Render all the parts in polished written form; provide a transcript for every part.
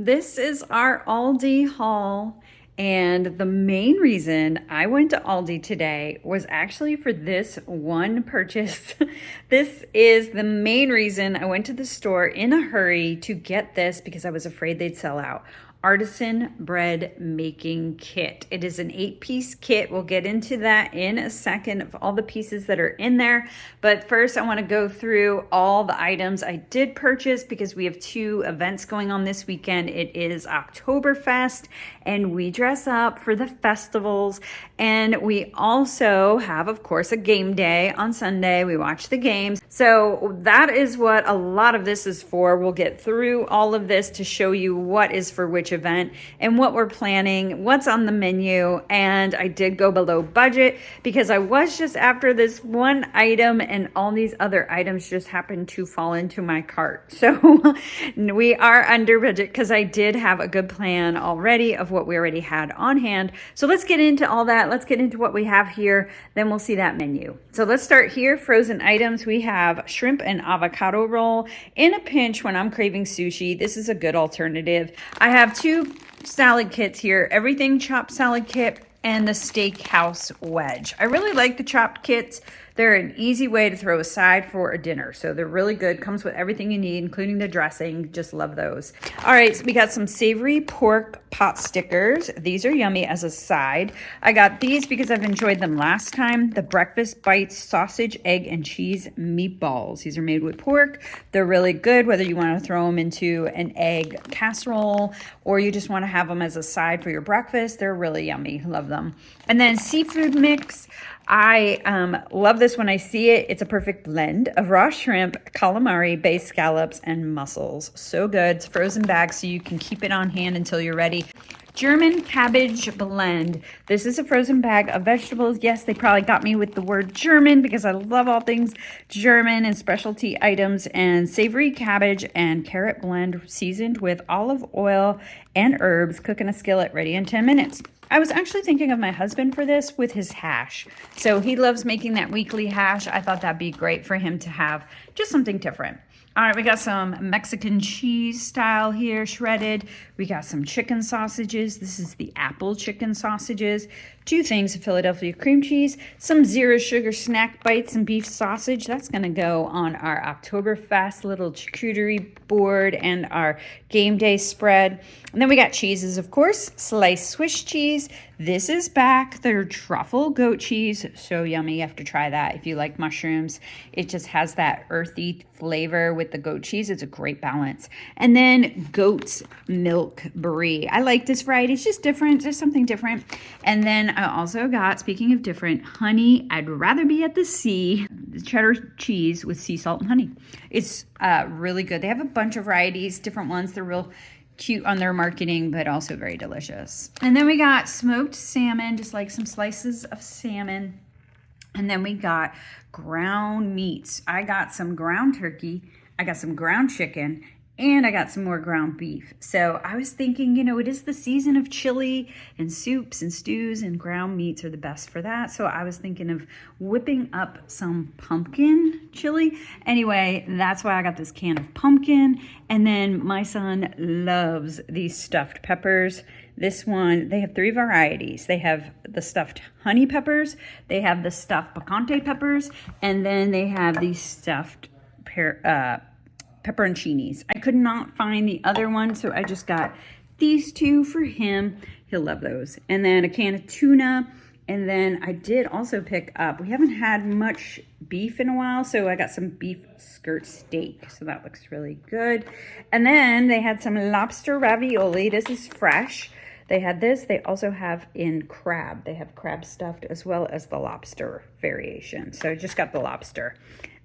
This is our Aldi haul, and the main reason I went to Aldi today was actually for this one purchase. This is the main reason I went to the store in a hurry to get this because I was afraid they'd sell out. Artisan bread making kit. It is an 8-piece kit. We'll get into that in a second of all the pieces that are in there. But first I want to go through all the items I did purchase because we have two events going on this weekend. It is Oktoberfest and we dress up for the festivals. And we also have, of course, a game day on Sunday. We watch the games. So that is what a lot of this is for. We'll get through all of this to show you what is for which event and what we're planning, what's on the menu. And I did go below budget because I was just after this one item and all these other items just happened to fall into my cart. So we are under budget because I did have a good plan already of what we already had on hand. So let's get into all that. Let's get into what we have here. Then we'll see that menu. So let's start here. Frozen items. We have shrimp and avocado roll in a pinch when I'm craving sushi. This is a good alternative. I have two salad kits here, everything chopped salad kit and the steakhouse wedge. I really like the chopped kits. They're an easy way to throw aside for a dinner. So they're really good. Comes with everything you need, including the dressing. Just love those. All right, so we got some savory pork pot stickers. These are yummy as a side. I got these because I've enjoyed them last time. The breakfast bites sausage, egg, and cheese meatballs. These are made with pork. They're really good, whether you want to throw them into an egg casserole or you just want to have them as a side for your breakfast. They're really yummy. Love them. And then seafood mix. I love this when I see it. It's a perfect blend of raw shrimp, calamari, bay scallops, and mussels. So good. It's frozen bag, so you can keep it on hand until you're ready. German cabbage blend. This is a frozen bag of vegetables. Yes, they probably got me with the word German because I love all things German and specialty items. And savory cabbage and carrot blend seasoned with olive oil and herbs. Cook in a skillet, ready in 10 minutes. I was actually thinking of my husband for this with his hash. So he loves making that weekly hash. I thought that'd be great for him to have just something different. All right, we got some Mexican cheese style here, shredded. We got some chicken sausages. This is the apple chicken sausages. Two things of Philadelphia cream cheese, some zero sugar snack bites and beef sausage. That's gonna go on our Oktoberfest little charcuterie board and our game day spread. And then we got cheeses, of course, sliced Swiss cheese. This is back, their truffle goat cheese. So yummy, you have to try that if you like mushrooms. It just has that earthy flavor with the goat cheese. It's a great balance. And then goat's milk brie. I like this variety. It's just different, just something different. And then I also got, speaking of different, honey, I'd rather be at the sea, cheddar cheese with sea salt and honey. It's really good. They have a bunch of varieties, different ones. They're real cute on their marketing, but also very delicious. And then we got smoked salmon, just like some slices of salmon. And then we got ground meats. I got some ground turkey, I got some ground chicken, and I got some more ground beef. So I was thinking, you know, it is the season of chili and soups and stews, and ground meats are the best for that. So I was thinking of whipping up some pumpkin chili. Anyway, that's why I got this can of pumpkin. And then my son loves these stuffed peppers. This one, they have 3 varieties. They have the stuffed honey peppers, they have the stuffed picante peppers, and then they have these stuffed pepperoncinis. I could not find the other one, so I just got these 2 for him. He'll love those. And then a can of tuna. And then I did also pick up, we haven't had much beef in a while, so I got some beef skirt steak. So that looks really good. And then they had some lobster ravioli. This is fresh. They had this. They also have in crab. They have crab stuffed as well as the lobster variation. So I just got the lobster.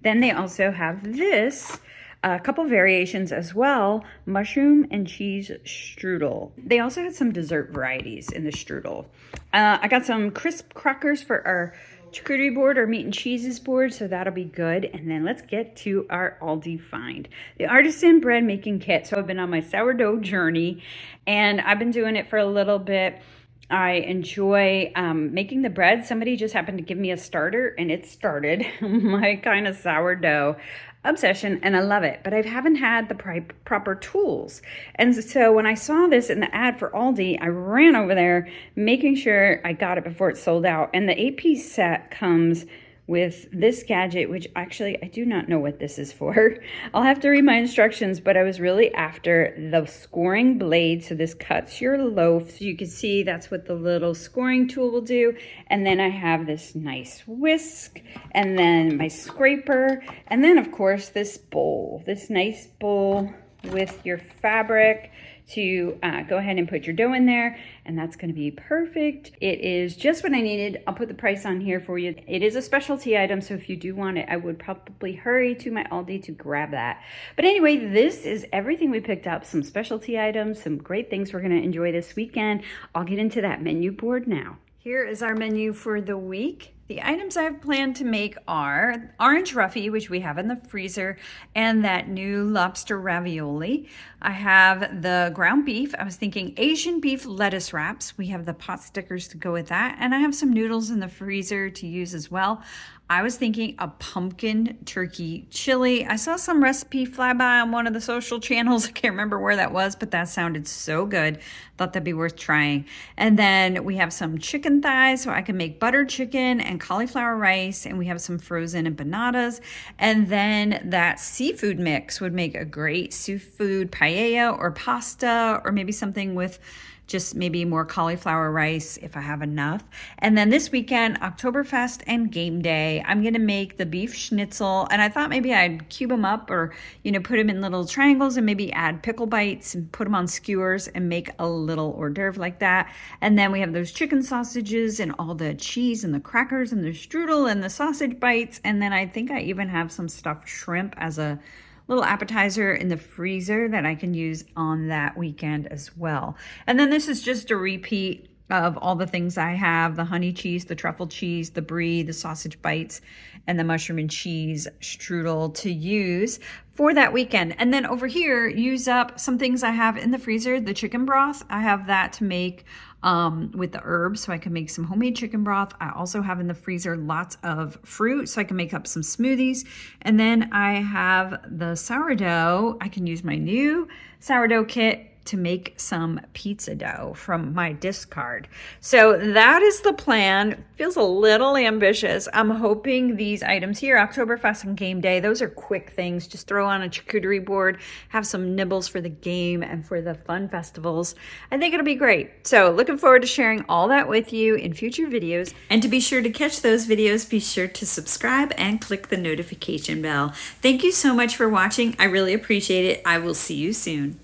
Then they also have this, a couple variations as well, mushroom and cheese strudel. They also had some dessert varieties in the strudel. I got some crisp crackers for our charcuterie board or meat and cheeses board, so that'll be good. And then let's get to our Aldi find, the artisan bread making kit. So I've been on my sourdough journey and I've been doing it for a little bit. I enjoy making the bread. Somebody just happened to give me a starter and it started my kind of sourdough. obsession and I love it, but I haven't had the proper tools. And so when I saw this in the ad for Aldi, I ran over there making sure I got it before it sold out. And the 8-piece set comes with this gadget, which actually I do not know what this is for. I'll have to read my instructions, but I was really after the scoring blade. So this cuts your loaf. So you can see that's what the little scoring tool will do. And then I have this nice whisk, and then my scraper, and then of course this bowl, this nice bowl with your fabric to go ahead and put your dough in there, and that's going to be perfect. It is just what I needed. I'll put the price on here for you. It is a specialty item, so if you do want it, I would probably hurry to my Aldi to grab that. But anyway, this is everything we picked up, some specialty items, some great things we're going to enjoy this weekend. I'll get into that menu board now. Here is our menu for the week. The items I've planned to make are orange roughy, which we have in the freezer, and that new lobster ravioli. I have the ground beef. I was thinking Asian beef lettuce wraps. We have the pot stickers to go with that. And I have some noodles in the freezer to use as well. I was thinking a pumpkin turkey chili. I saw some recipe fly by on one of the social channels. I can't remember where that was, but that sounded so good. Thought that'd be worth trying. And then we have some chicken thighs, so I can make butter chicken and cauliflower rice. And we have some frozen empanadas. And then that seafood mix would make a great seafood paella or pasta, or maybe something with just maybe more cauliflower rice if I have enough. And then this weekend, Oktoberfest and game day, I'm gonna make the beef schnitzel, and I thought maybe I'd cube them up or, put them in little triangles and maybe add pickle bites and put them on skewers and make a little hors d'oeuvre like that. And then we have those chicken sausages and all the cheese and the crackers and the strudel and the sausage bites. And then I think I even have some stuffed shrimp as a little appetizer in the freezer that I can use on that weekend as well. And then this is just a repeat of all the things I have: the honey cheese, the truffle cheese, the brie, the sausage bites, and the mushroom and cheese strudel to use for that weekend. And then over here, use up some things I have in the freezer. The chicken broth, I have that to make with the herbs, so I can make some homemade chicken broth. I also have in the freezer lots of fruit, so I can make up some smoothies. And then I have the sourdough. I can use my new sourdough kit to make some pizza dough from my discard. So that is the plan. Feels a little ambitious. I'm hoping these items here, Oktoberfest and game day, those are quick things. Just throw on a charcuterie board, have some nibbles for the game and for the fun festivals. I think it'll be great. So looking forward to sharing all that with you in future videos. And to be sure to catch those videos, be sure to subscribe and click the notification bell. Thank you so much for watching. I really appreciate it. I will see you soon.